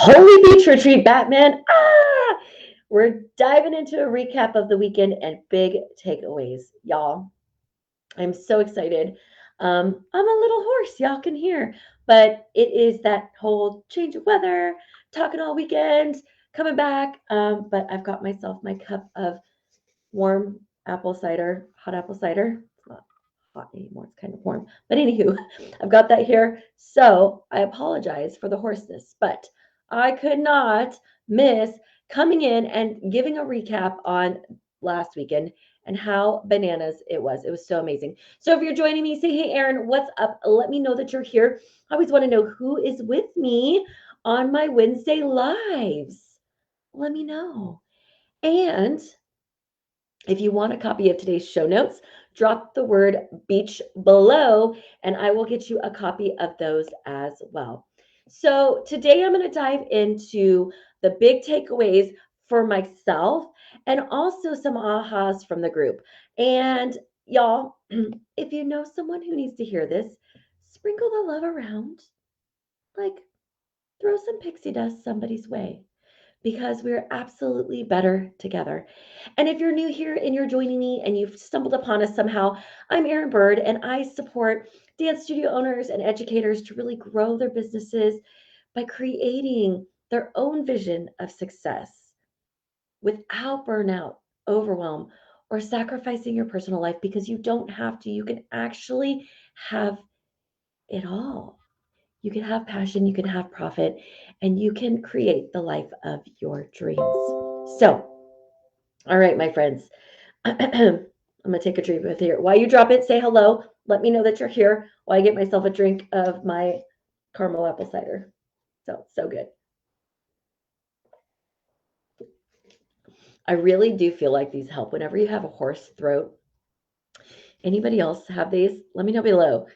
Holy Beach Retreat, Batman. We're diving into a recap of the weekend and big takeaways, y'all. I'm so excited. I'm a little hoarse, y'all can hear, but it is that whole change of weather, talking all weekend, coming back. But I've got myself my cup of warm apple cider, hot apple cider. It's not hot anymore, it's kind of warm. But anywho, I've got that here. So I apologize for the hoarseness, but I could not miss coming in and giving a recap on last weekend and how bananas it was. It was so amazing. So if you're joining me, say, hey, Erin, what's up? Let me know that you're here. I always want to know who is with me on my Wednesday lives. Let me know. And if you want a copy of today's show notes, drop the word beach below and I will get you a copy of those as well. So today I'm going to dive into the big takeaways for myself and also some ahas from the group. And y'all, if you know someone who needs to hear this, sprinkle the love around, like throw some pixie dust somebody's way because we're absolutely better together. And if you're new here and you're joining me and you've stumbled upon us somehow, I'm Erin Bird and I support dance studio owners and educators to really grow their businesses by creating their own vision of success without burnout, overwhelm, or sacrificing your personal life because you don't have to. You can actually have it all. You can have passion, you can have profit, and you can create the life of your dreams. So, all right, my friends, I'm going to take a drink with here. While you drop it, say hello. Let me know that you're here while I get myself a drink of my caramel apple cider. So good. I really do feel like these help whenever you have a hoarse throat. Anybody else have these? Let me know below.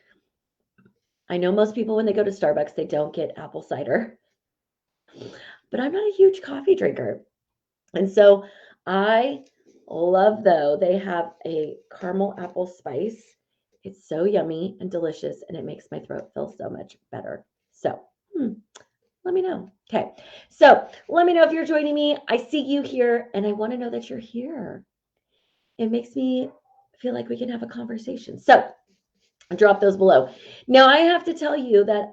I know most people, when they go to Starbucks, they don't get apple cider, but I'm not a huge coffee drinker. And so I love, though, they have a caramel apple spice. It's so yummy and delicious, and it makes my throat feel so much better. So, let me know. Okay. So, let me know if you're joining me. I see you here, and I want to know that you're here. It makes me feel like we can have a conversation. So, drop those below. Now, I have to tell you that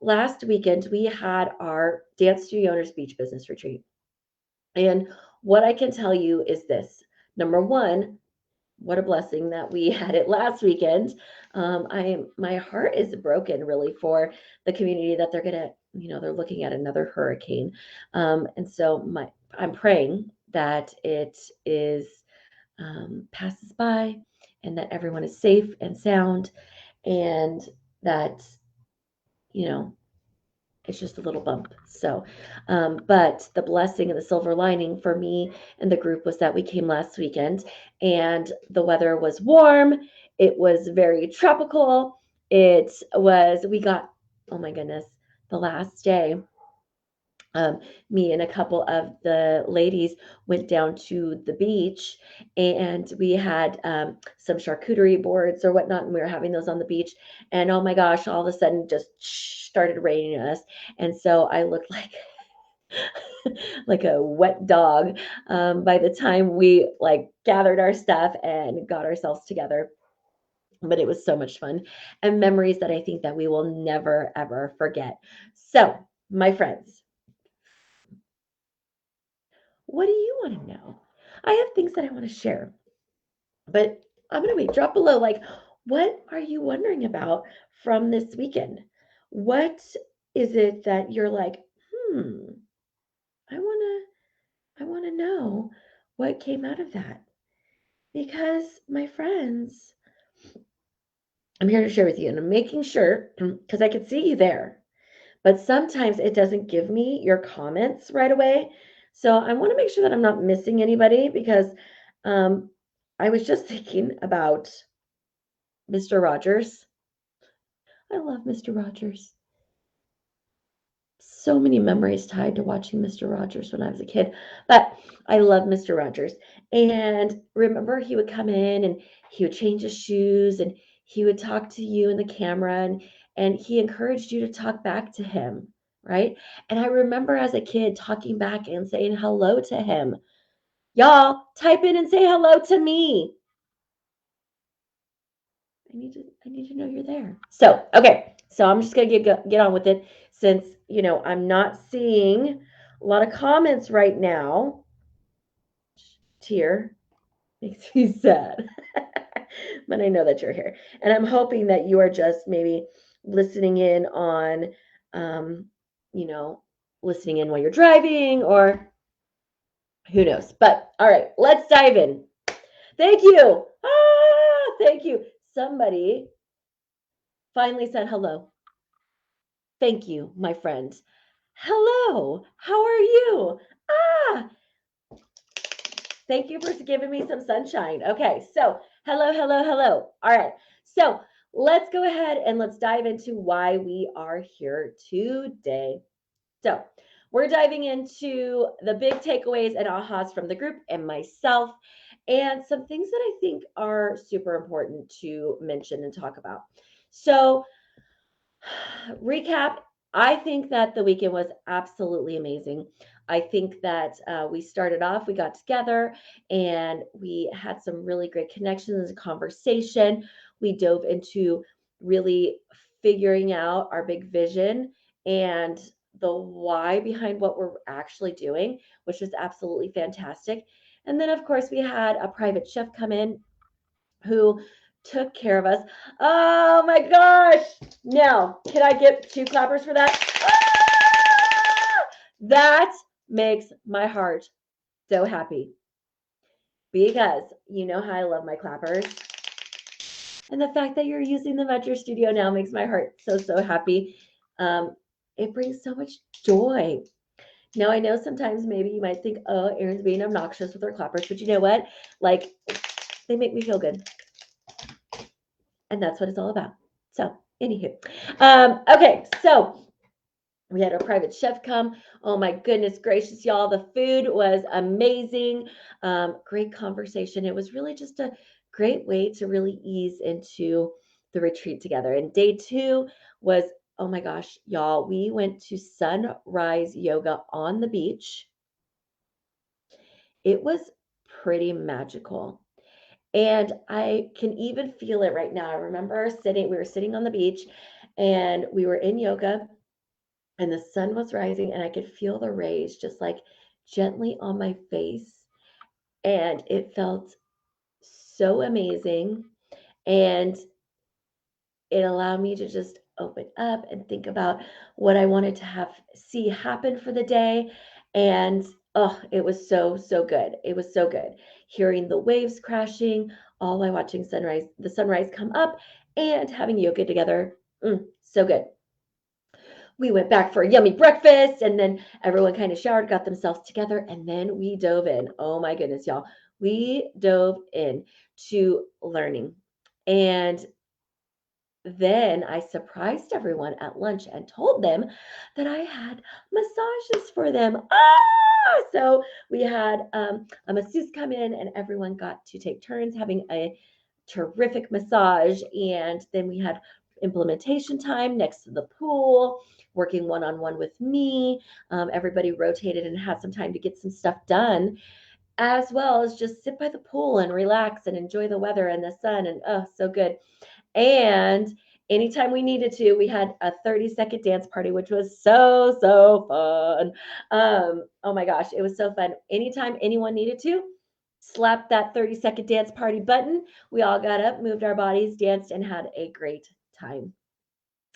last weekend, we had our Dance Studio Owners Beach Business Retreat. And what I can tell you is this. Number one, what a blessing that we had it last weekend. My heart is broken really for the community that they're looking at another hurricane. And so I'm praying that it is passes by and that everyone is safe and sound and that, you know, it's just a little bump. So, but the blessing and the silver lining for me and the group was that we came last weekend and the weather was warm. It was very tropical. We got, oh my goodness, the last day. Me and a couple of the ladies went down to the beach and we had some charcuterie boards or whatnot, and we were having those on the beach. And oh my gosh, all of a sudden just started raining on us. And so I looked like like a wet dog by the time we like gathered our stuff and got ourselves together. But it was so much fun and memories that I think that we will never ever forget. So, my friends, what do you want to know? I have things that I want to share, but I'm going to wait. Drop below. Like, what are you wondering about from this weekend? What is it that you're like, I want to know what came out of that? Because my friends, I'm here to share with you and I'm making sure because I can see you there. But sometimes it doesn't give me your comments right away. So I want to make sure that I'm not missing anybody because um, I was just thinking about Mr. Rogers. I love Mr. Rogers. So many memories tied to watching Mr. Rogers when I was a kid. But I love Mr. Rogers. And remember, he would come in and he would change his shoes and he would talk to you in the camera and he encouraged you to talk back to him, right? And I remember as a kid talking back and saying hello to him. Y'all, type in and say hello to me. I need to know you're there. So, okay. So I'm just going to get on with it since, I'm not seeing a lot of comments right now. Tear makes me sad. But I know that you're here. And I'm hoping that you are just maybe listening in on, um, you know, listening in while you're driving or who knows. But all right, let's dive in. Thank you. Thank you. Somebody finally said hello. Thank you, my friend. Hello. How are you? Ah, thank you for giving me some sunshine. Okay, so hello, hello, hello. All right, so let's go ahead and let's dive into why we are here today. So we're diving into the big takeaways and ahas from the group and myself, and some things that I think are super important to mention and talk about. So, recap, I think that the weekend was absolutely amazing. I think that we started off, we got together, and we had some really great connections and conversation. We dove into really figuring out our big vision and the why behind what we're actually doing, which was absolutely fantastic. And then, of course, we had a private chef come in who took care of us. Oh my gosh. Now, can I get two clappers for that? Ah! That makes my heart so happy because you know how I love my clappers. And the fact that you're using them at your studio now makes my heart so, so happy. It brings so much joy. Now, I know sometimes maybe you might think, oh, Erin's being obnoxious with her clappers, but you know what? Like, they make me feel good. And that's what it's all about. So, anywho, okay, so we had our private chef come. Oh my goodness gracious, y'all! The food was amazing. Great conversation. It was really just a great way to really ease into the retreat together. And day 2 was, oh my gosh, y'all! We went to sunrise yoga on the beach. It was pretty magical. And I can even feel it right now. I remember we were sitting on the beach and we were in yoga and the sun was rising and I could feel the rays just like gently on my face. And it felt so amazing. And it allowed me to just open up and think about what I wanted to see happen for the day. And oh, it was so, so good. It was so good. Hearing the waves crashing, all while watching the sunrise come up and having yoga together. So good. We went back for a yummy breakfast and then everyone kind of showered, got themselves together, and then we dove in. Oh my goodness, y'all. We dove in to learning. And then I surprised everyone at lunch and told them that I had massages for them. So we had a masseuse come in, and everyone got to take turns having a terrific massage. And then we had implementation time next to the pool, working one on one with me. Everybody rotated and had some time to get some stuff done, as well as just sit by the pool and relax and enjoy the weather and the sun. And oh, so good. And anytime we needed to, we had a 30-second dance party, which was so, so fun. Oh my gosh, it was so fun. Anytime anyone needed to, slap that 30-second dance party button. We all got up, moved our bodies, danced, and had a great time.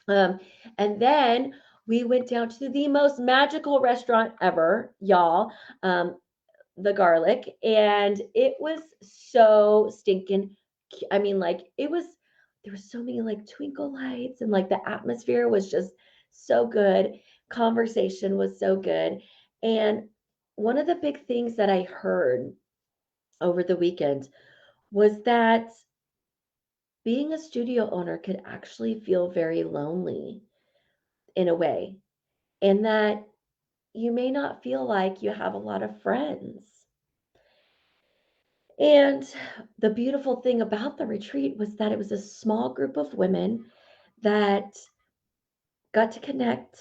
Um, and then we went down to the most magical restaurant ever, y'all. The Garlic, and it was so stinking. I mean, like there was so many like twinkle lights, and like the atmosphere was just so good. Conversation was so good, and one of the big things that I heard over the weekend was that being a studio owner could actually feel very lonely in a way, and that you may not feel like you have a lot of friends. And the beautiful thing about the retreat was that it was a small group of women that got to connect,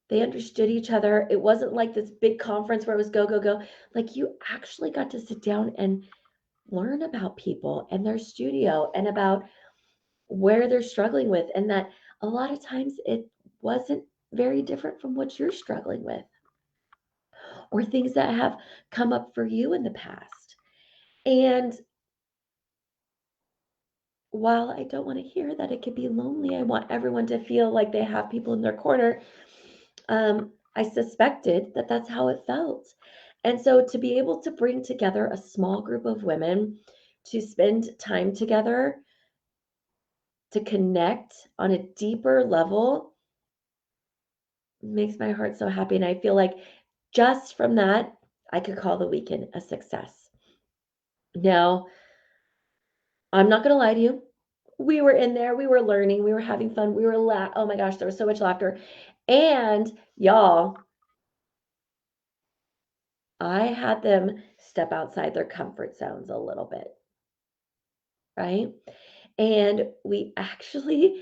They understood each other. It wasn't like this big conference where it was go, go, go. Like you actually got to sit down and learn about people and their studio and about where they're struggling with. And that a lot of times it wasn't very different from what you're struggling with or things that have come up for you in the past. And while I don't want to hear that it could be lonely, I want everyone to feel like they have people in their corner. I suspected that that's how it felt. And so to be able to bring together a small group of women to spend time together, to connect on a deeper level, makes my heart so happy. And I feel like just from that, I could call the weekend a success. Now, I'm not going to lie to you. We were in there, we were learning, we were having fun, we were oh my gosh, there was so much laughter. And y'all, I had them step outside their comfort zones a little bit, right? And we actually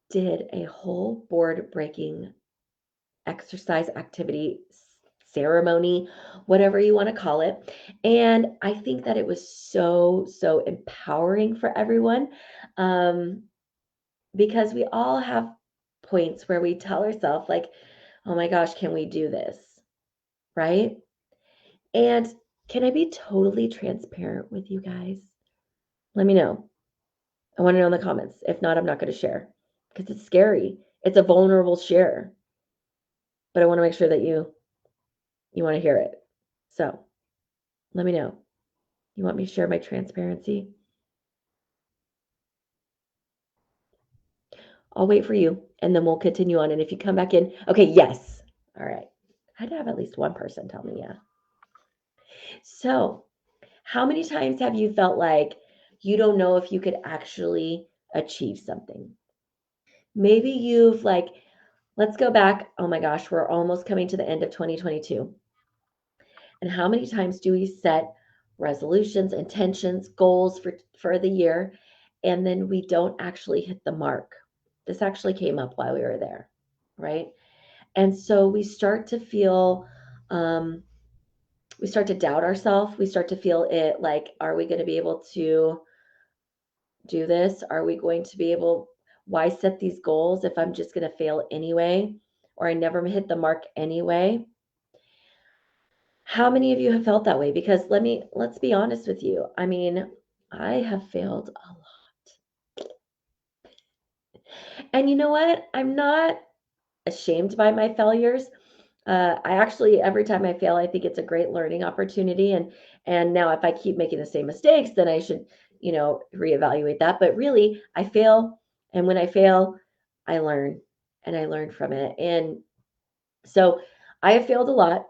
did a whole board breaking exercise activity ceremony, whatever you want to call it. And I think that it was so, so empowering for everyone, because we all have points where we tell ourselves, like, oh my gosh, can we do this? Right? And can I be totally transparent with you guys? Let me know. I want to know in the comments. If not, I'm not going to share because it's scary. It's a vulnerable share, but I want to make sure that you want to hear it. So let me know. You want me to share my transparency? I'll wait for you and then we'll continue on. And if you come back in, okay, yes. All right. I had to have at least one person tell me, yeah. So, how many times have you felt like you don't know if you could actually achieve something? Maybe you've like, let's go back. Oh my gosh, we're almost coming to the end of 2022. And how many times do we set resolutions, intentions, goals for the year, and then we don't actually hit the mark? This actually came up while we were there, right? And so we start to feel, we start to doubt ourselves. We start to feel it like, are we going to be able to do this? Are we going to be able, why set these goals if I'm just going to fail anyway? Or I never hit the mark anyway? How many of you have felt that way? Because let's be honest with you. I mean, I have failed a lot. And you know what? I'm not ashamed by my failures. I actually, every time I fail, I think it's a great learning opportunity. And now if I keep making the same mistakes, then I should, reevaluate that. But really, I fail, and when I fail, I learn, and I learn from it. And so I have failed a lot.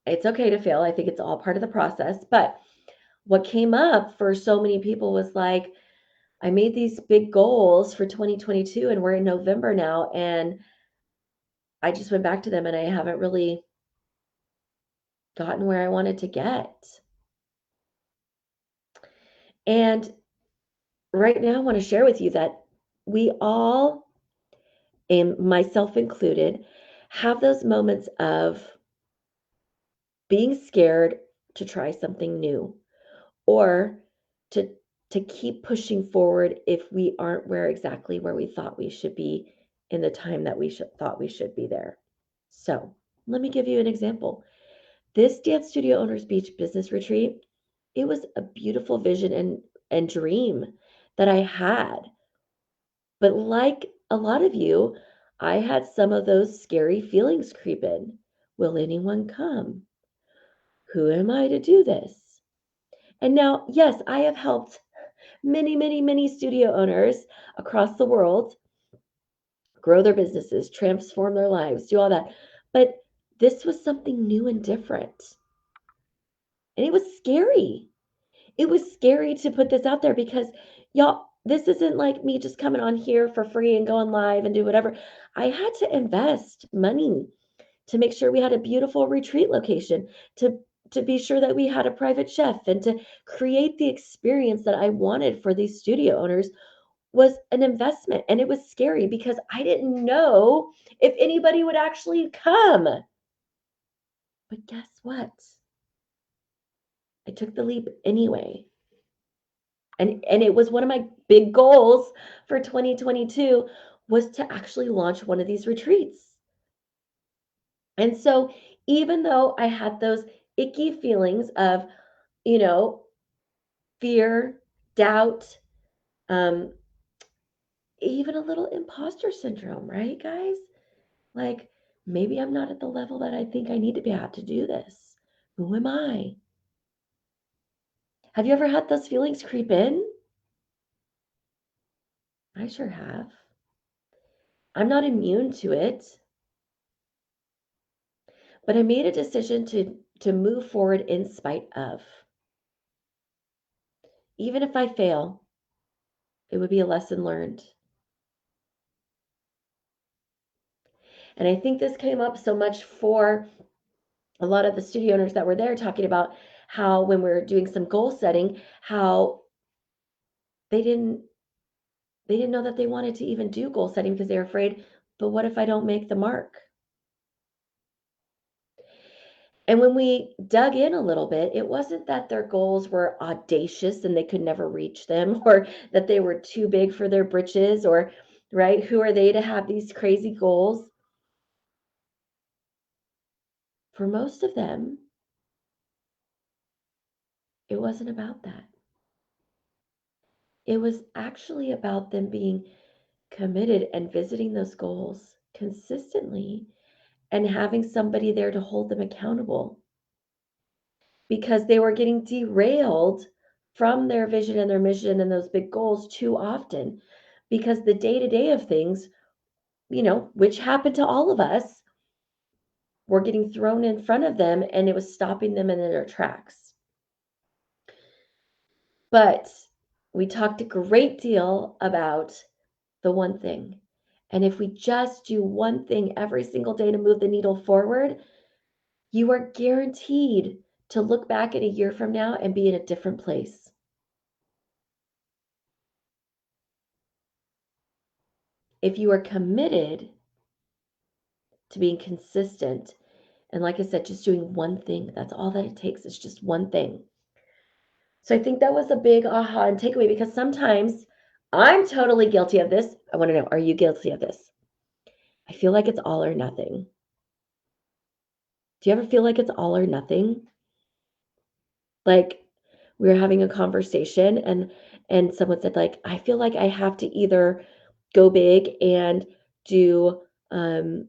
It's okay to fail. I think it's all part of the process. But what came up for so many people was like, I made these big goals for 2022 and we're in November now. And I just went back to them and I haven't really gotten where I wanted to get. And right now, I want to share with you that we all, and myself included, have those moments of being scared to try something new or to keep pushing forward if we aren't where we thought we should be in the time that thought we should be there. So let me give you an example. This Dance Studio Owners Beach business retreat, it was a beautiful vision and dream that I had. But like a lot of you, I had some of those scary feelings creep in. Will anyone come? Who am I to do this? And now, yes, I have helped many, many, many studio owners across the world grow their businesses, transform their lives, do all that. But this was something new and different. And it was scary. It was scary to put this out there because, y'all, this isn't like me just coming on here for free and going live and do whatever. I had to invest money to make sure we had a beautiful retreat location, to be sure that we had a private chef, and to create the experience that I wanted for these studio owners was an investment, and it was scary because I didn't know if anybody would actually come. But guess what? I took the leap anyway. And it was one of my big goals for 2022 was to actually launch one of these retreats. And so even though I had those icky feelings of, you know, fear, doubt, um, even a little imposter syndrome, right, guys? Like, maybe I'm not at the level that I think I need to be at to do this. Who am I? Have you ever had those feelings creep in? I sure have. I'm not immune to it, but I made a decision to move forward in spite of. Even if I fail, it would be a lesson learned. And I think this came up so much for a lot of the studio owners that were there, talking about how when we were doing some goal setting, how they didn't they didn't know that they wanted to even do goal setting because they were afraid, but what if I don't make the mark? And when we dug in a little bit, it wasn't that their goals were audacious and they could never reach them, or that they were too big for their britches, or, right, who are they to have these crazy goals? For most of them, it wasn't about that. It was actually about them being committed and visiting those goals consistently and having somebody there to hold them accountable, because they were getting derailed from their vision and their mission and those big goals too often, because the day-to-day of things, which happened to all of us, were getting thrown in front of them, and it was stopping them in their tracks. But we talked a great deal about the one thing. And if we just do one thing every single day to move the needle forward, you are guaranteed to look back at a year from now and be in a different place. If you are committed to being consistent, and like I said, just doing one thing, that's all that it takes. It's just one thing. So I think that was a big aha and takeaway, because sometimes I'm totally guilty of this. I want to know, are you guilty of this? I feel like it's all or nothing. Do you ever feel like it's all or nothing? Like, we were having a conversation, and someone said, like, I feel like I have to either go big and do 5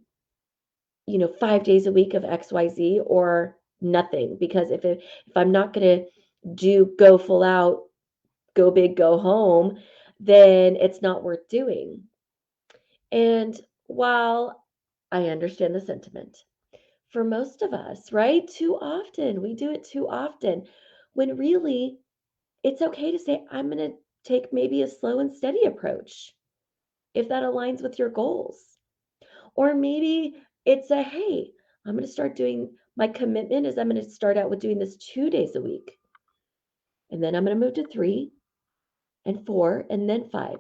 days a week of XYZ, or nothing, because if I'm not going to go full out, go big, go home, then it's not worth doing. And while I understand the sentiment, for most of us, right? Too often, we do it too often, when really it's okay to say, I'm going to take maybe a slow and steady approach if that aligns with your goals. Or maybe it's hey, I'm going to start doing, my commitment is I'm going to start out with doing this 2 days a week. And then I'm going to move to 3 and 4 and then 5.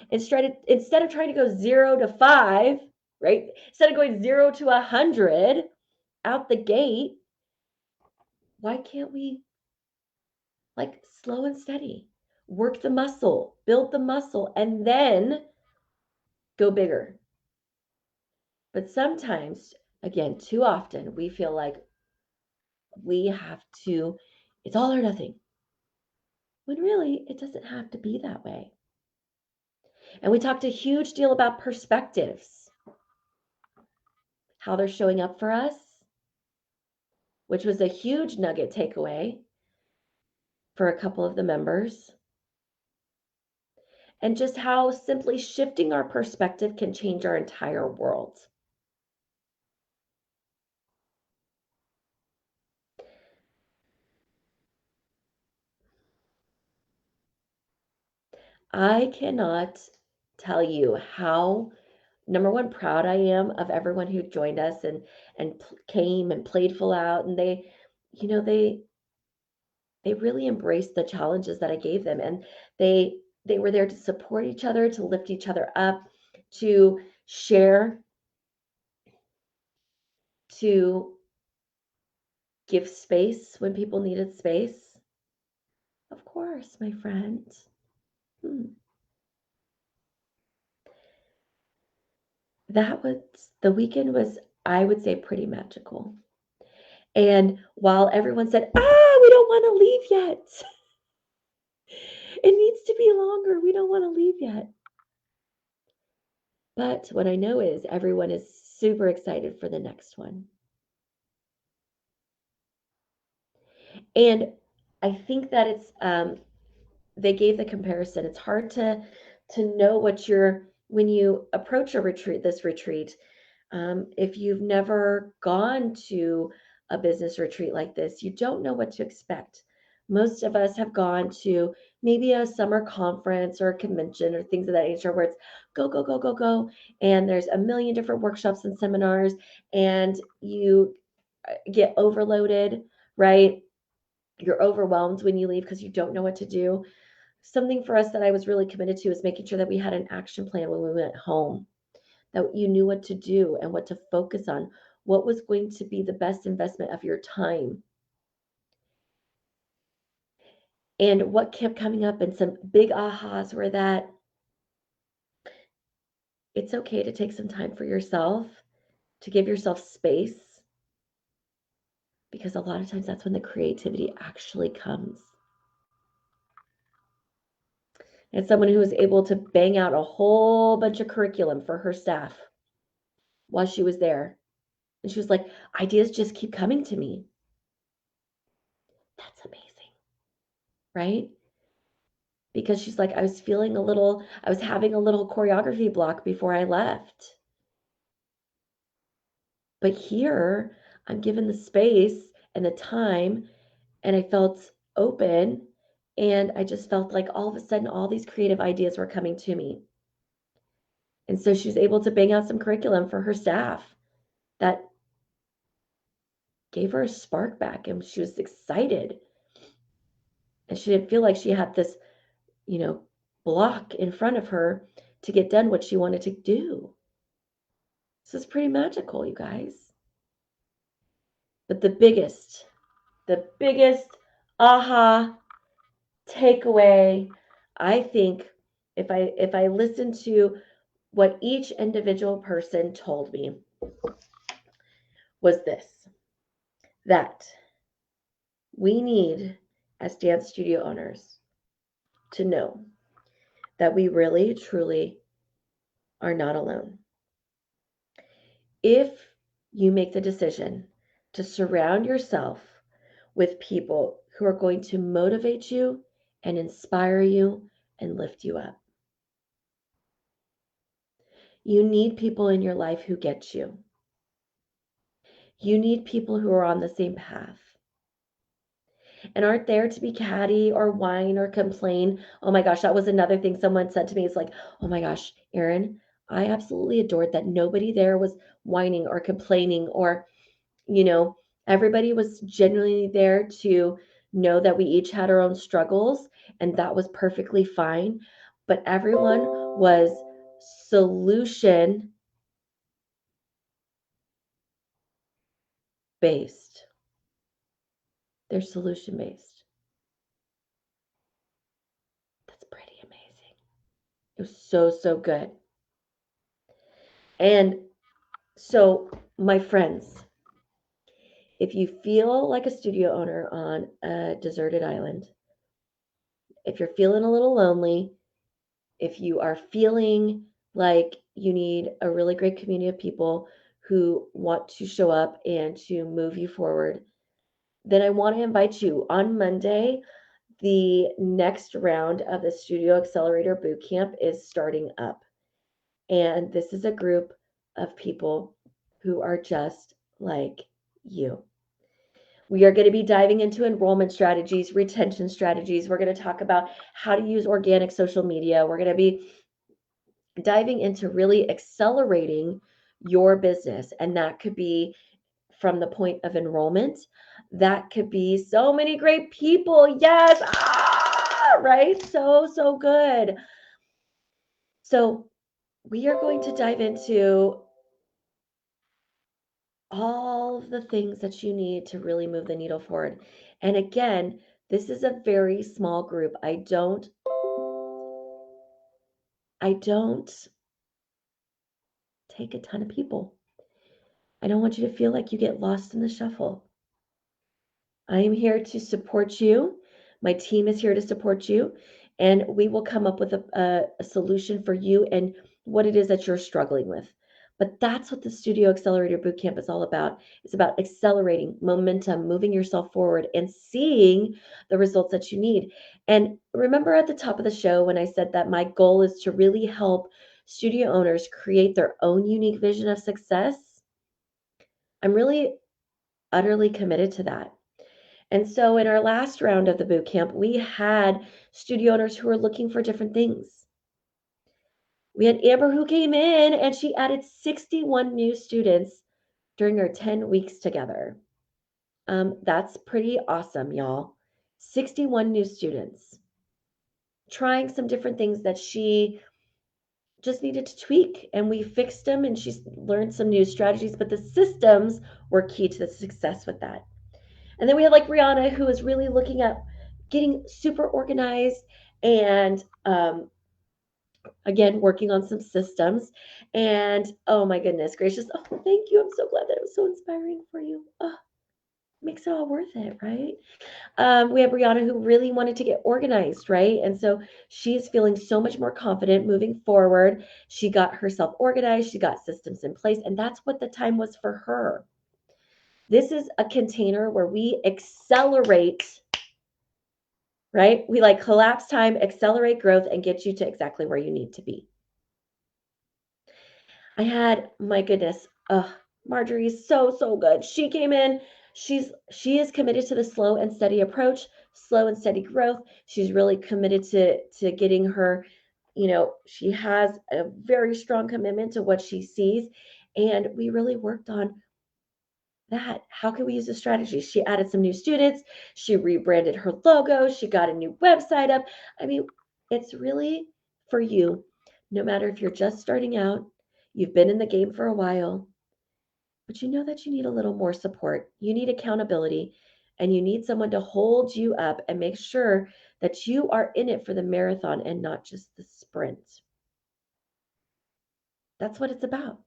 Instead of trying to go 0 to 5, right? Instead of going 0 to 100 out the gate, why can't we, like, slow and steady, work the muscle, build the muscle, and then go bigger? But sometimes, again, too often, we feel like we have to, it's all or nothing, when really it doesn't have to be that way. And we talked a huge deal about perspectives, how they're showing up for us, which was a huge nugget takeaway for a couple of the members, and just how simply shifting our perspective can change our entire world. I cannot tell you how, number one, proud I am of everyone who joined us and came and played full out, and you know, they really embraced the challenges that I gave them, and they They were there to support each other, to lift each other up, to share, to give space when people needed space. Of course, my friend. Hmm. That was the weekend was, I would say, pretty magical. And while everyone said, we don't want to leave yet, it needs to be longer. We don't want to leave yet. But what I know is everyone is super excited for the next one. And I think that it's they gave the comparison. It's hard to know what you're when you approach this retreat. If you've never gone to a business retreat like this, you don't know what to expect. Most of us have gone to maybe a summer conference or a convention or things of that nature where it's go, go, go, go, go. And there's a million different workshops and seminars, and you get overloaded, right? You're overwhelmed when you leave because you don't know what to do. Something for us that I was really committed to is making sure that we had an action plan when we went home, that you knew what to do and what to focus on, what was going to be the best investment of your time. And what kept coming up, and some big ahas were that it's okay to take some time for yourself, to give yourself space, because a lot of times that's when the creativity actually comes. And someone who was able to bang out a whole bunch of curriculum for her staff while she was there. And she was like, ideas just keep coming to me. That's amazing, right? Because she's like, I was having a little choreography block before I left. But here, I'm given the space and the time, and I felt open, and I just felt like all of a sudden all these creative ideas were coming to me. And so she was able to bang out some curriculum for her staff that gave her a spark back, and she was excited. And she didn't feel like she had this, you know, block in front of her to get done what she wanted to do. This is pretty magical, you guys. But the biggest aha takeaway, I think, if I listen to what each individual person told me, was this: that we need, as dance studio owners, to know that we really truly are not alone. If you make the decision to surround yourself with people who are going to motivate you and inspire you and lift you up. You need people in your life who get you. You need people who are on the same path and aren't there to be catty or whine or complain. Oh my gosh, that was another thing someone said to me. It's like, oh my gosh, Erin, I absolutely adored that nobody there was whining or complaining, or, you know, everybody was genuinely there to know that we each had our own struggles, and that was perfectly fine. But everyone was solution based. They're solution based. That's pretty amazing. It was so, so good. And so, my friends, if you feel like a studio owner on a deserted island, if you're feeling a little lonely, if you are feeling like you need a really great community of people who want to show up and to move you forward, then I want to invite you on Monday. The next round of the Studio Accelerator Bootcamp is starting up. And this is a group of people who are just like you. We are going to be diving into enrollment strategies, retention strategies. We're going to talk about how to use organic social media. We're going to be diving into really accelerating your business. And that could be from the point of enrollment. That could be so many great people. Yes. Right? So good. So we are going to dive into all of the things that you need to really move the needle forward. And again, this is a very small group. I don't take a ton of people. I don't want you to feel like you get lost in the shuffle. I am here to support you. My team is here to support you, and we will come up with a solution for you and what it is that you're struggling with. But that's what the Studio Accelerator Bootcamp is all about. It's about accelerating momentum, moving yourself forward, and seeing the results that you need. And remember at the top of the show when I said that my goal is to really help studio owners create their own unique vision of success? I'm really utterly committed to that. And so in our last round of the boot camp, we had studio owners who were looking for different things. We had Amber who came in and she added 61 new students during our 10 weeks together. That's pretty awesome, y'all. 61 new students trying some different things that she just needed to tweak, and we fixed them, and she's learned some new strategies, but the systems were key to the success with that. And then we had like Rihanna, who is really looking at getting super organized and again, working on some systems. And oh my goodness gracious. Oh, thank you. I'm so glad that it was so inspiring for you. Oh, makes it all worth it, right? We have Brianna who really wanted to get organized, right? And so she's feeling so much more confident moving forward. She got herself organized, she got systems in place, and that's what the time was for her. This is a container where we accelerate, right? We like collapse time, accelerate growth, and get you to exactly where you need to be. I had, my goodness, Marjorie's so good. She came in. She is committed to the slow and steady approach, slow and steady growth. She's really committed to getting her, she has a very strong commitment to what she sees. And we really worked on that. How can we use the strategy? She added some new students. She rebranded her logo. She got a new website up. I mean, it's really for you, no matter if you're just starting out, you've been in the game for a while, but you know that you need a little more support. You need accountability, and you need someone to hold you up and make sure that you are in it for the marathon and not just the sprint. That's what it's about.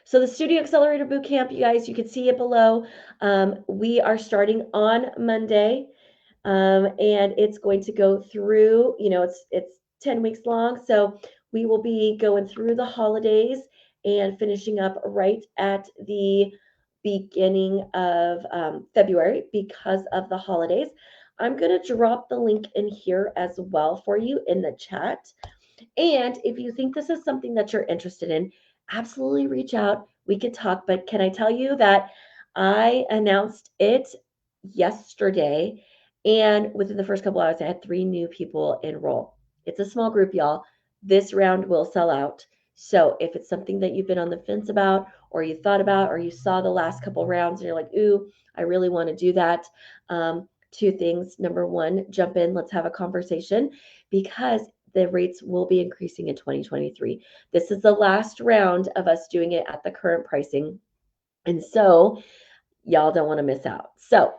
So the Studio Accelerator Bootcamp, you guys, you can see it below. We are starting on Monday, and it's going to go through. It's 10 weeks long, so we will be going through the holidays and finishing up right at the beginning of February because of the holidays. I'm going to drop the link in here as well for you in the chat. And if you think this is something that you're interested in, absolutely reach out. We could talk. But can I tell you that I announced it yesterday, and within the first couple hours, I had 3 new people enroll. It's a small group, y'all. This round will sell out. So if it's something that you've been on the fence about, or you thought about, or you saw the last couple rounds and you're like, ooh, I really want to do that. 2 things. Number one, jump in, let's have a conversation, because the rates will be increasing in 2023. This is the last round of us doing it at the current pricing. And so y'all don't want to miss out. So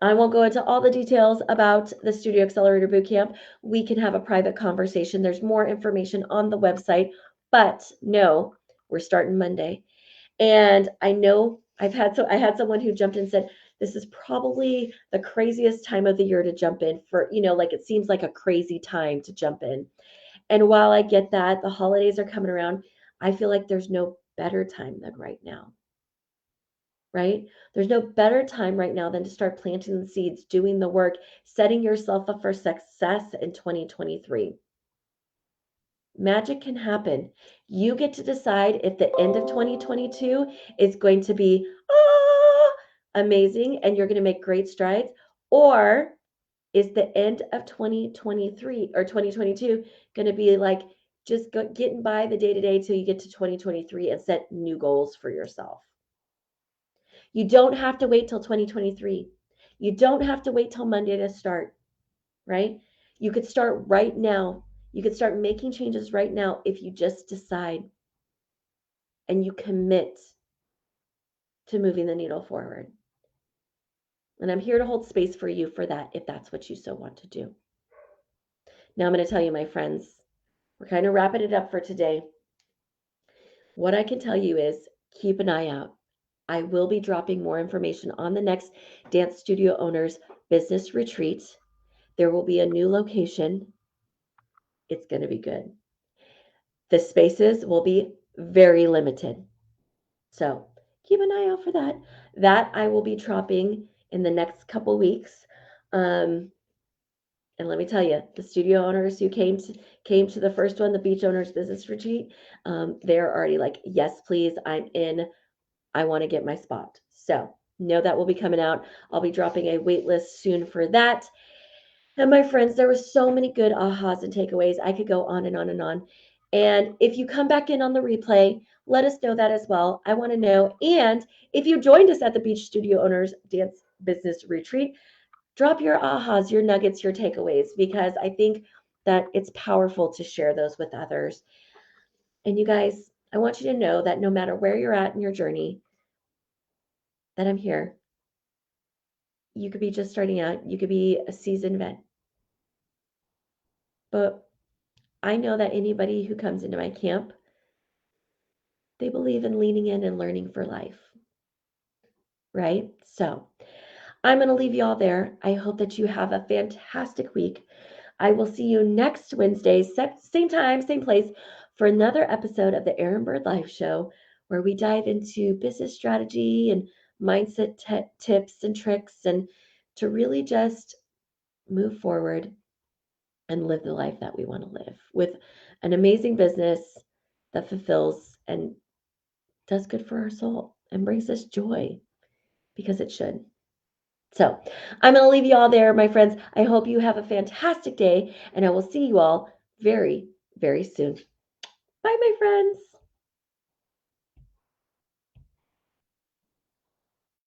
I won't go into all the details about the Studio Accelerator Bootcamp. We can have a private conversation. There's more information on the website, but no, we're starting Monday. And I know I had someone who jumped in and said, this is probably the craziest time of the year to jump in for, like it seems like a crazy time to jump in. And while I get that, the holidays are coming around, I feel like there's no better time than right now, right? There's no better time right now than to start planting the seeds, doing the work, setting yourself up for success in 2023. Magic can happen. You get to decide if the end of 2022 is going to be amazing and you're going to make great strides, or is the end of 2023 or 2022 going to be like just getting by the day to day till you get to 2023 and set new goals for yourself? You don't have to wait till 2023. You don't have to wait till Monday to start, right? You could start right now. You could start making changes right now if you just decide and you commit to moving the needle forward. And I'm here to hold space for you for that if that's what you so want to do. Now, I'm going to tell you, my friends, we're kind of wrapping it up for today. What I can tell you is keep an eye out. I will be dropping more information on the next Dance Studio Owners Business Retreat. There will be a new location. It's going to be good. The spaces will be very limited. So keep an eye out for that. That I will be dropping in the next couple weeks. And let me tell you, the studio owners who came to the first one, the Beach Owners Business Retreat, they're already like, yes, please, I'm in. I want to get my spot. So know that will be coming out. I'll be dropping a wait list soon for that. And my friends, there were so many good ahas and takeaways. I could go on and on and on. And if you come back in on the replay, let us know that as well. I want to know. And if you joined us at the Beach Studio Owners Dance Business Retreat, drop your ahas, your nuggets, your takeaways, because I think that it's powerful to share those with others. And you guys, I want you to know that no matter where you're at in your journey, that I'm here. You could be just starting out, you could be a seasoned vet. But I know that anybody who comes into my camp, they believe in leaning in and learning for life, right? So I'm going to leave you all there. I hope that you have a fantastic week. I will see you next Wednesday, same time, same place, for another episode of the Aaron Bird Life Show, where we dive into business strategy and mindset tips and tricks, and to really just move forward and live the life that we want to live with an amazing business that fulfills and does good for our soul and brings us joy, because it should. So I'm going to leave you all there, my friends. I hope you have a fantastic day, and I will see you all very, very soon. Bye, my friends.